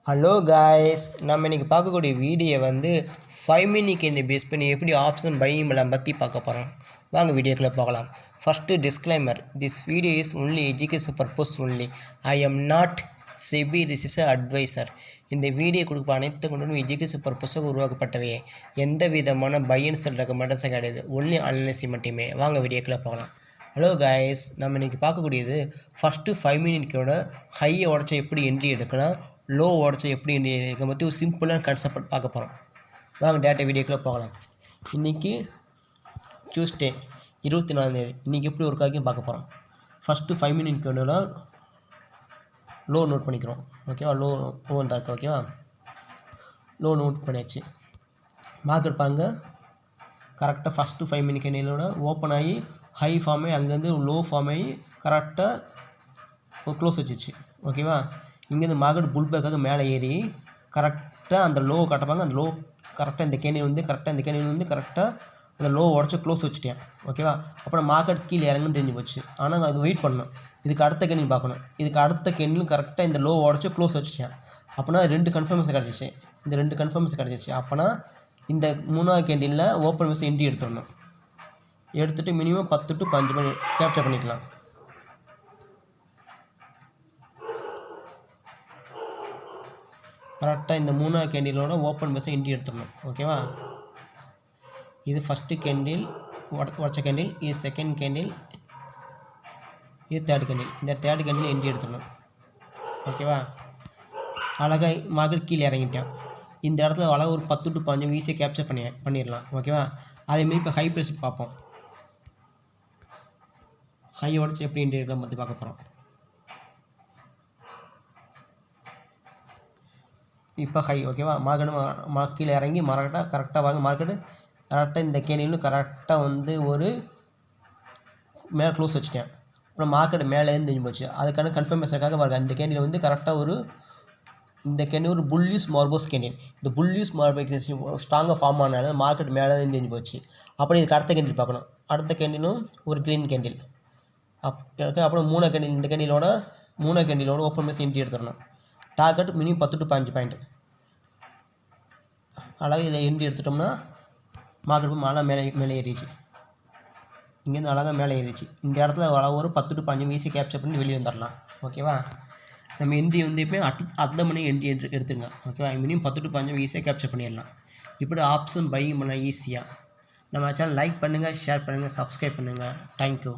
Hello guys, நம்ம இன்றைக்கி பார்க்கக்கூடிய வீடியோ வந்து 5 மினிட் கேண்டை பேஸ் பண்ணி எப்படி ஆப்ஷன் பையிங் எல்லாம் பற்றி பார்க்க போகிறோம். வாங்க வீடியோக்குள்ளே பார்க்கலாம். First disclaimer, this video is only education purpose only. I am not SEBI research adviser. இந்த வீடியோ கொடுக்க அனைத்து கொண்டும் எஜுகேஷன் பர்பஸாக உருவாக்கப்பட்டவை. எந்த விதமான பை அண்ட் செல் ரெக்கமெண்டேஷன் கிடையாது, ஒன்லி அனலைசிஸ் மட்டுமே. வாங்க வீடியோக்குள்ளே பார்க்கலாம். ஹலோ காய்ஸ், நம்ம இன்றைக்கி பார்க்கக்கூடியது ஃபஸ்ட்டு 5 மினிட்கோட ஹையை உடச்சா எப்படி என்ட்ரி எடுக்கலாம், லோ உடச்சா எப்படி என்ட்ரி எடுக்க பற்றி ஒரு சிம்பிளான கான்செப்ட் பார்க்க போகிறோம். வாங்க டேட்டா வீடியோக்குள்ளே போகலாம். இன்றைக்கி டியூஸ்டே 24 இன்றைக்கி எப்படி ஒரு காய்க்கும் பார்க்க போகிறோம். ஃபஸ்ட்டு 5 மினிட்கோட லோ நோட் பண்ணிக்கிறோம். ஓகேவா, லோ தான் இருக்குது. ஓகேவா, லோ நோட் பண்ணியாச்சு. மார்க்கெட் பாருங்க, கரெக்டாக ஃபஸ்ட்டு 5 மினிட் கேண்டிலோட ஓப்பன் ஆகி ஹை ஃபார்ம் ஆகி அங்கேருந்து லோ ஃபார்ம் ஆகி கரெக்டாக க்ளோஸ் வச்சிச்சு. ஓகேவா, இங்கேருந்து மார்க்கெட் புல் பேக்காக மேலே ஏறி கரெக்டாக அந்த லோ கட்டப்பாங்க. அந்த லோ கரெக்டாக இந்த கேண்டில் வந்து கரெக்டாக அந்த லோ உடச்சி க்ளோஸ் வச்சுட்டேன். ஓகேவா, அப்புறம் மார்க்கெட் கீழே இறங்குன்னு தெரிஞ்சு போச்சு. ஆனால் அது வெயிட் பண்ணணும். இதுக்கு அடுத்த கேண்டில் பார்க்கணும். இதுக்கு அடுத்த கேண்டிலும் கரெக்டாக இந்த லோ உடச்சி க்ளோஸ் வச்சுட்டேன். அப்போனா 2 கன்ஃபர்மேஷன் கிடச்சிச்சு. இந்த 2 கன்ஃபர்மேஷன் கிடச்சிச்சு. அப்போனா இந்த 3வது கேண்டிலில் ஓப்பன் மிஸ் என்ட்ரி எடுத்துடணும். எடுத்துகிட்டு மினிமம் 10 to 15 மணி கேப்சர் பண்ணிக்கலாம். கரெக்டாக இந்த 3வது கேண்டிலோட ஓப்பன் மிஸ் என்ட்ரி எடுத்துடணும். ஓகேவா, இது ஃபஸ்ட்டு கேண்டில் உடச்ச கேண்டில், இது செகண்ட் கேண்டில், இது தேர்ட் கேண்டில். இந்த தேர்ட் கேண்டில் என்ட்ரி எடுத்துடணும். ஓகேவா, அழகாக மார்க்கெட் கீழே இறங்கிட்டேன். இந்த இடத்துல அழகாக ஒரு 10 to 15 ஈஸியாக கேப்சர் பண்ணிடலாம். ஓகேவா, அதேமாரி இப்போ ஹை ப்ரைஸ் பார்ப்போம். ஹை உடச்சி எப்படி என்ட்ரி எடுக்கலாம் பற்றி பார்க்க போகிறோம். இப்போ ஹை. ஓகேவா, மார்க்கெட்டு கீழே இறங்கி கரெக்டாக வாங்க. மார்க்கெட்டு கரெக்டாக இந்த கேண்டிலும் கரெக்டாக வந்து ஒரு மேலே க்ளோஸ் வச்சுட்டேன். அப்புறம் மார்க்கெட் மேலேருந்து தெரிஞ்சு போச்சு. அதுக்கான கன்ஃபர்மேஷனுக்காக பாருங்கள், இந்த கேண்டில் வந்து கரெக்டாக இந்த கேண்டில் ஒரு புல்லியூஸ் மார்போஸ் கேண்டில். இந்த புல்லியூஸ் மார்போஸ் ஸ்ட்ராங்காக ஃபார்ம் ஆனால மார்க்கெட் மேலே தெரிஞ்சு போச்சு. அப்புறம் இதுக்கு அடுத்த கேண்டில் பார்க்கணும். அடுத்த கேண்டிலும் ஒரு க்ரீன் கேண்டில். அப்புறம் 3வது கேண்டில். இந்த கேண்டிலோட 3வது கேண்டிலோட ஓப்பன் மிஸ் என்ட்ரி எடுத்துடணும். Target minimum 10 to 15 point. அழகாக இதில் என்ட்ரி எடுத்துட்டோம்னா மார்க்கெட் மேலே ஏறிச்சு. இங்கேருந்து அழகாக மேலே ஏறிச்சு. இந்த இடத்துல அழகாக ஒரு 10 to 15 ஈஸி கேப்சர் பண்ணி வெளியே வந்துடலாம். ஓகேவா, நம்ம என்ட்ரி வந்து இப்போ அடுத்த மணி என்ட்ரி எடுத்துங்க. ஓகேவா, மினிமம் 10 to 15 ஈஸியாக கேப்சர் பண்ணிடலாம். இப்படி ஆப்ஷன் பையிங் பண்ணலாம் ஈஸியாக. நம்ம சேனல் லைக் பண்ணுங்கள், ஷேர் பண்ணுங்கள், சப்ஸ்கிரைப் பண்ணுங்கள். தேங்க்யூ.